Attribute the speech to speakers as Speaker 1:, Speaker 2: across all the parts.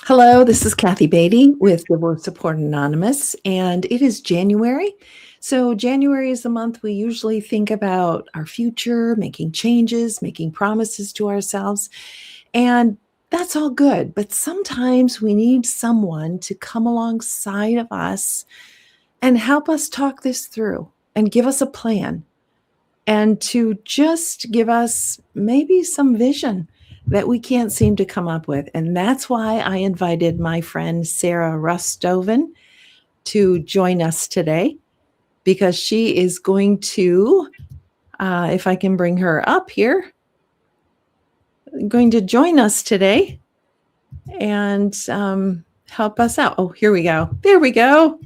Speaker 1: Hello, this is Kathy Beatty with Divorce Support Anonymous, and it is January. So, January is the month we usually think about our future, making changes, making promises to ourselves, and that's all good. But sometimes we need someone to come alongside of us and help us talk this through and give us a plan and to just give us maybe some vision that we can't seem to come up with. And that's why I invited my friend Sarah Rustoven to join us today because she is going to, if I can bring her up here, going to join us today and help us out. Oh, here we go. There we go.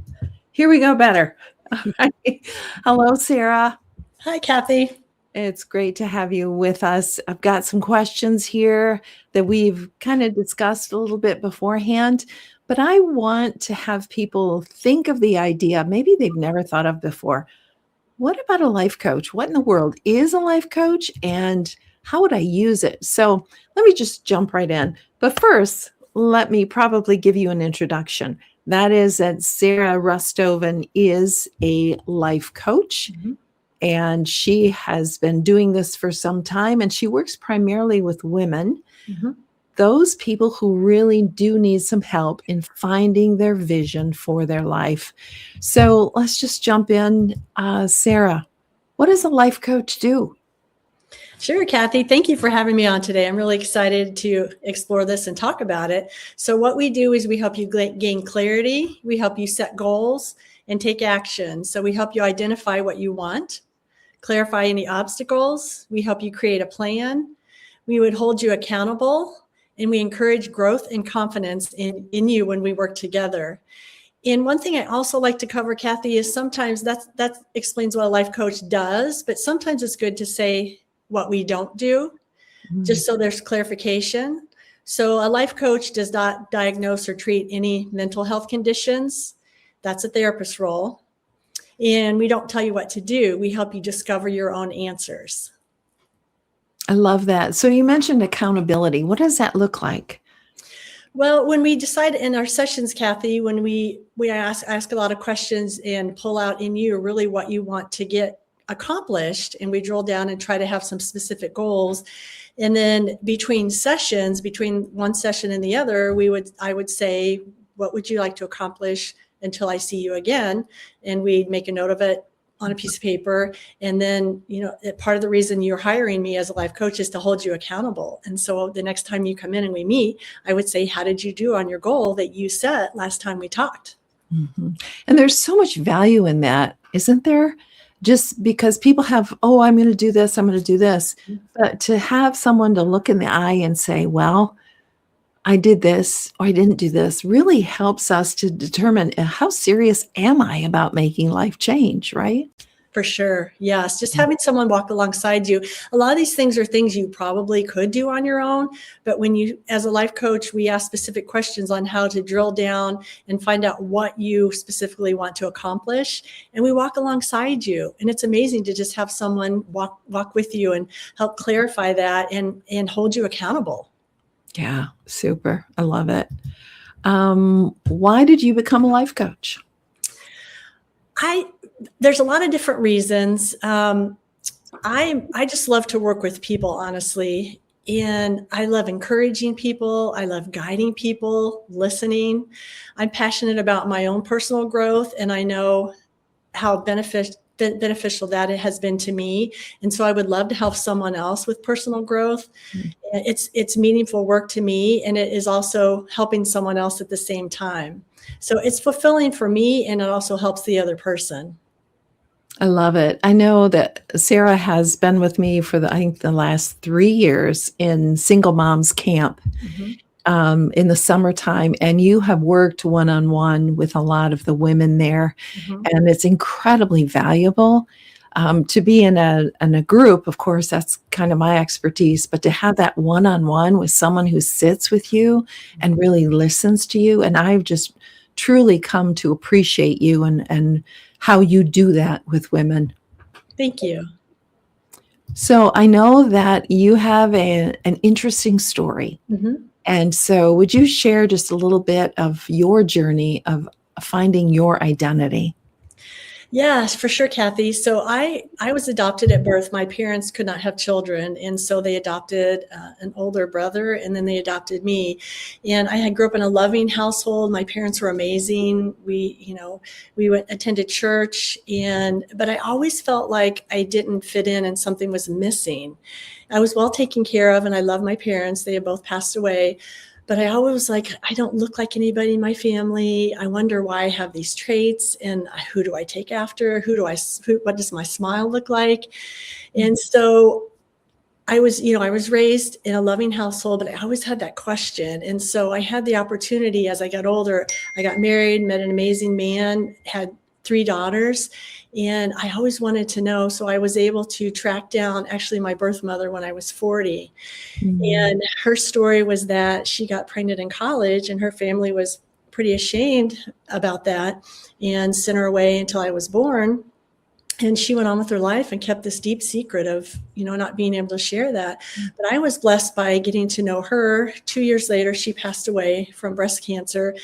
Speaker 1: Here we go better. All right. Hello, Sarah.
Speaker 2: Hi, Kathy.
Speaker 1: It's great to have you with us. I've got some questions here that we've kind of discussed a little bit beforehand, but I want to have people think of the idea maybe they've never thought of before. What about a life coach? What in the world is a life coach and how would I use it? So let me just jump right in. But first, let me probably give you an introduction. That is that Sarah Rustoven is a life coach.
Speaker 2: Mm-hmm.
Speaker 1: And she has been doing this for some time, and she works primarily with women, those people who really do need some help in finding their vision for their life. So let's just jump in. Sarah, what does a life coach do?
Speaker 2: Sure, Kathy. Thank you for having me on today. I'm really excited to explore this and talk about it. So what we do is we help you gain clarity. We help you set goals and take action. So we help you identify what you want, clarify any obstacles. We help you create a plan. We would hold you accountable, and we encourage growth and confidence in you when we work together. And one thing I also like to cover, Kathy, is sometimes that explains what a life coach does, but sometimes it's good to say what we don't do, just so there's clarification. So a life coach does not diagnose or treat any mental health conditions. That's a therapist's role. And we don't tell you what to do. We help you discover your own answers.
Speaker 1: I love that. So you mentioned accountability. What does that look like?
Speaker 2: Well, when we decide in our sessions, Kathy, when we ask a lot of questions and pull out in you really what you want to get accomplished, and we drill down and try to have some specific goals. And then between sessions, between one session and the other, I would say, what would you like to accomplish until I see you again? And we'd make a note of it on a piece of paper. And then, part of the reason you're hiring me as a life coach is to hold you accountable. And so the next time you come in and we meet, I would say, how did you do on your goal that you set last time we talked?
Speaker 1: Mm-hmm. And there's so much value in that, isn't there? Just because people have, oh, I'm going to do this, I'm going to do this. But to have someone to look in the eye and say, well, I did this or I didn't do this really helps us to determine how serious am I about making life change, right?
Speaker 2: For sure. Yes. Just having someone walk alongside you. A lot of these things are things you probably could do on your own. But when you, as a life coach, we ask specific questions on how to drill down and find out what you specifically want to accomplish. And we walk alongside you. And it's amazing to just have someone walk with you and help clarify that and hold you accountable.
Speaker 1: Yeah, super. I love it. Why did you become a life coach?
Speaker 2: There's a lot of different reasons. I just love to work with people, honestly. And I love encouraging people. I love guiding people, listening. I'm passionate about my own personal growth, and I know how beneficial that it has been to me. And so I would love to help someone else with personal growth. It's meaningful work to me, and it is also helping someone else at the same time. So it's fulfilling for me, and it also helps the other person.
Speaker 1: I love it. I know that Sarah has been with me for I think the last 3 years in Single Moms Camp. In the summertime, and you have worked one-on-one with a lot of the women there, and it's incredibly valuable to be in a group. Of course, that's kind of my expertise, but to have that one-on-one with someone who sits with you and really listens to you, and I've just truly come to appreciate you and how you do that with women.
Speaker 2: Thank you.
Speaker 1: So I know that you have an interesting story. And so, would you share just a little bit of your journey of finding your identity?
Speaker 2: Yeah, for sure, Kathy. So I was adopted at birth. My parents could not have children, and so they adopted an older brother, and then they adopted me. And I had grew up in a loving household. My parents were amazing. We attended church, and but I always felt like I didn't fit in, and something was missing. I was well taken care of, and I love my parents. They have both passed away. But I always was like, I don't look like anybody in my family. I wonder why I have these traits, and who do I take after? What does my smile look like? And so I was raised in a loving household, but I always had that question. And so I had the opportunity as I got older. I got married, met an amazing man, had 3 daughters, and I always wanted to know. So I was able to track down actually my birth mother when I was 40.
Speaker 1: Mm.
Speaker 2: And her story was that she got pregnant in college, and her family was pretty ashamed about that and sent her away until I was born. And she went on with her life and kept this deep secret of, not being able to share that. But I was blessed by getting to know her. 2 years later, she passed away from breast cancer.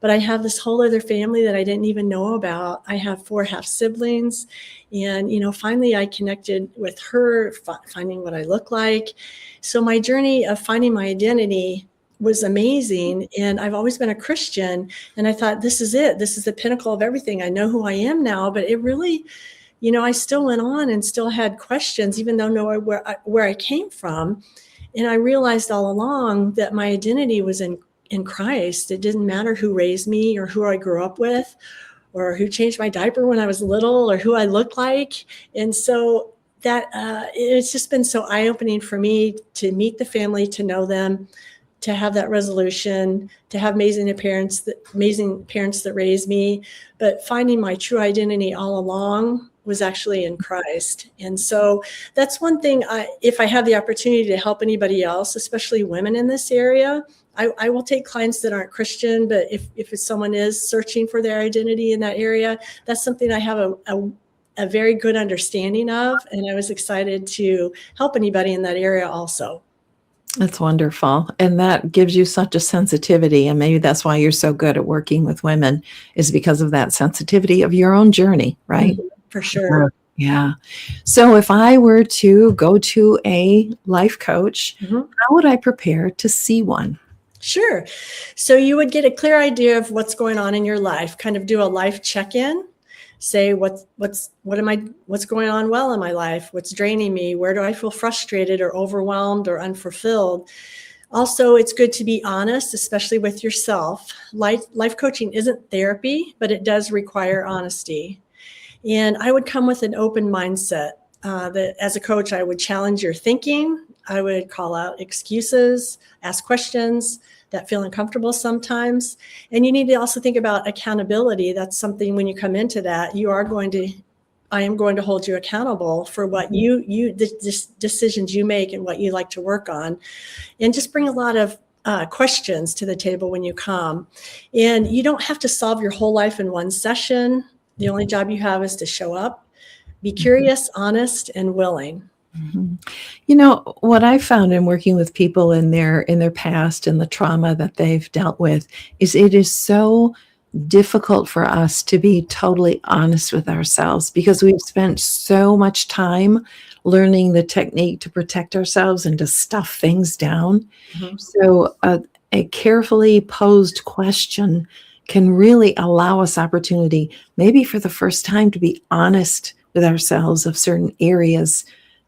Speaker 2: But I have this whole other family that I didn't even know about. I have 4 half siblings. And, finally I connected with her, finding what I look like. So my journey of finding my identity was amazing. And I've always been a Christian. And I thought, this is it. This is the pinnacle of everything. I know who I am now. But it really, I still went on and still had questions, even though knowing where I came from. And I realized all along that my identity was in Christ. It didn't matter who raised me or who I grew up with or who changed my diaper when I was little or who I looked like. And so that it's just been so eye-opening for me to meet the family, to know them, to have that resolution, to have amazing parents that raised me, but finding my true identity all along was actually in Christ. And so that's one thing. If I have the opportunity to help anybody else, especially women in this area, I will take clients that aren't Christian, but if someone is searching for their identity in that area, that's something I have a very good understanding of. And I was excited to help anybody in that area also.
Speaker 1: That's wonderful. And that gives you such a sensitivity. And maybe that's why you're so good at working with women, is because of that sensitivity of your own journey, right?
Speaker 2: For sure.
Speaker 1: Yeah. So if I were to go to a life coach,
Speaker 2: Mhm.
Speaker 1: how would I prepare to see one?
Speaker 2: Sure. So you would get a clear idea of what's going on in your life, kind of do a life check-in, say what's going on well in my life, what's draining me, where do I feel frustrated or overwhelmed or unfulfilled. Also, it's good to be honest, especially with yourself. Life coaching isn't therapy, but it does require honesty. And I would come with an open mindset. That as a coach, I would challenge your thinking. I would call out excuses, ask questions that feel uncomfortable sometimes. And you need to also think about accountability. That's something when you come into that, I am going to hold you accountable for what the decisions you make and what you like to work on. And just bring a lot of questions to the table when you come. And you don't have to solve your whole life in one session. The only job you have is to show up, be curious, honest, and willing.
Speaker 1: Mhm. You know, what I found in working with people in their past and the trauma that they've dealt with is it is so difficult for us to be totally honest with ourselves because we've spent so much time learning the technique to protect ourselves and to stuff things down.
Speaker 2: Mhm.
Speaker 1: So, a carefully posed question can really allow us opportunity, maybe for the first time, to be honest with ourselves of certain areas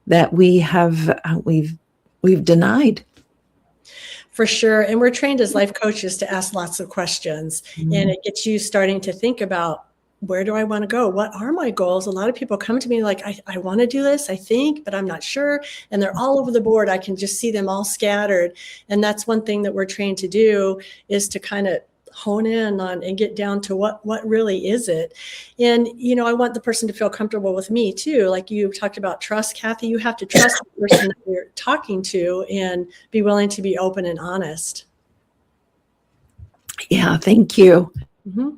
Speaker 1: that we've denied.
Speaker 2: For sure. And we're trained as life coaches to ask lots of questions. And
Speaker 1: Mm.
Speaker 2: it gets you starting to think about, where do I want to go? What are my goals? A lot of people come to me like, I want to do this, I think, but I'm not sure. And they're all over the board. I can just see them all scattered. And that's one thing that we're trained to do, is to kind of hone in on and get down to what really is it. And I want the person to feel comfortable with me too. Like you talked about trust, Kathy. You have to trust the person that you're talking to and be willing to be open and honest.
Speaker 1: Yeah, thank you.
Speaker 2: Mhm.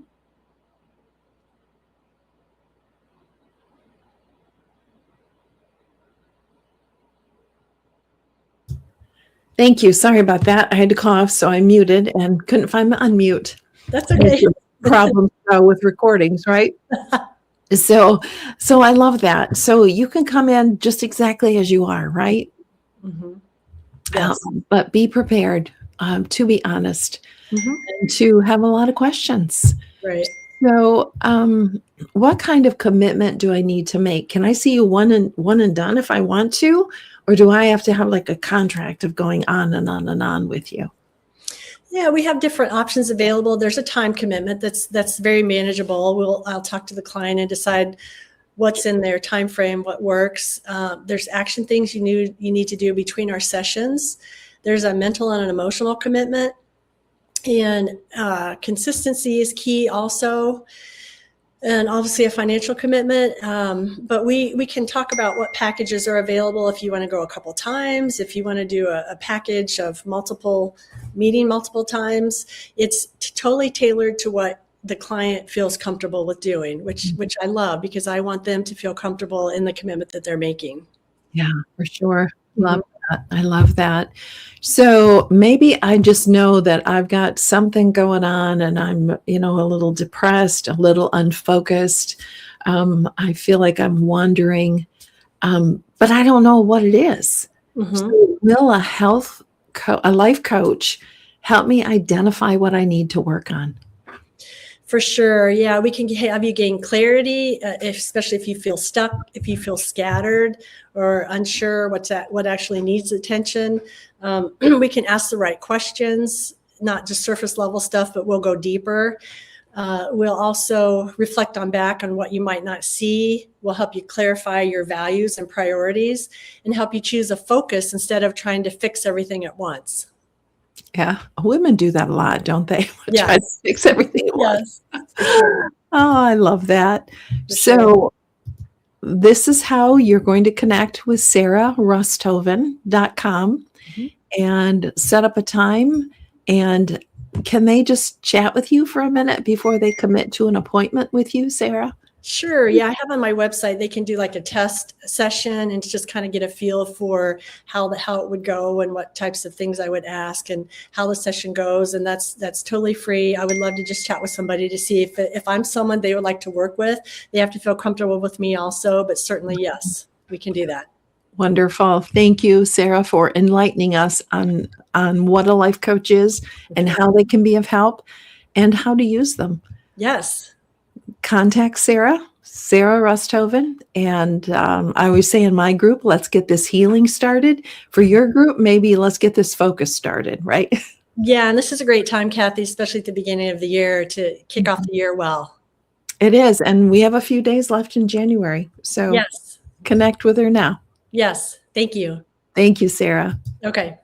Speaker 1: Thank you. Sorry about that. I had to cough, so I muted and couldn't find my unmute.
Speaker 2: That's okay.
Speaker 1: Problems with recordings, right? So I love that. So you can come in just exactly as you are, right?
Speaker 2: Mhm. Yes.
Speaker 1: But be prepared, to be honest,
Speaker 2: Mhm.
Speaker 1: and to have a lot of questions.
Speaker 2: Right.
Speaker 1: So, what kind of commitment do I need to make? Can I see you one and done if I want to, or do I have to have like a contract of going on and on and on with you?
Speaker 2: Yeah, we have different options available. There's a time commitment that's very manageable. I'll talk to the client and decide what's in their time frame, what works. There's action things you need to do between our sessions. There's a mental and an emotional commitment, and consistency is key also, and obviously a financial commitment. But we can talk about what packages are available if you want to go a couple times, if you want to do a package of multiple times. It's totally tailored to what the client feels comfortable with doing, which I love, because I want them to feel comfortable in the commitment that they're making.
Speaker 1: Yeah, for sure. Love that. I love that. So maybe I just know that I've got something going on and I'm, a little depressed, a little unfocused. I feel like I'm wandering, but I don't know what it is.
Speaker 2: Mhm.
Speaker 1: So will a life coach help me identify what I need to work on?
Speaker 2: For sure. Yeah, we can have you gain clarity, especially if you feel stuck, if you feel scattered or unsure what actually needs attention. We can ask the right questions, not just surface level stuff, but we'll go deeper. We'll also reflect back on what you might not see. We'll help you clarify your values and priorities and help you choose a focus instead of trying to fix everything at once.
Speaker 1: Yeah, women do that a lot, don't they?
Speaker 2: Yes.
Speaker 1: Try to fix everything at once.
Speaker 2: Yes. For sure.
Speaker 1: Oh, I love that.
Speaker 2: For sure.
Speaker 1: So this is how you're going to connect with SarahRusthoven.com
Speaker 2: Mhm.
Speaker 1: and set up a time. And can they just chat with you for a minute before they commit to an appointment with you, Sarah?
Speaker 2: Sure. Yeah, I have on my website, they can do like a test session and just kind of get a feel for how it would go and what types of things I would ask and how the session goes. And that's totally free. I would love to just chat with somebody to see if I'm someone they would like to work with. They have to feel comfortable with me also, but certainly, yes, we can do that.
Speaker 1: Wonderful. Thank you, Sarah, for enlightening us on what a life coach is and how they can be of help and how to use them.
Speaker 2: Yes.
Speaker 1: Contact Sarah Rusthoven. And I always say in my group, let's get this healing started. For your group, maybe let's get this focus started, right?
Speaker 2: Yeah, and this is a great time, Kathy, especially at the beginning of the year to kick off the year well.
Speaker 1: It is. And we have a few days left in January. So
Speaker 2: Yes.
Speaker 1: connect with her now.
Speaker 2: Yes. Thank you.
Speaker 1: Thank you, Sarah.
Speaker 2: Okay.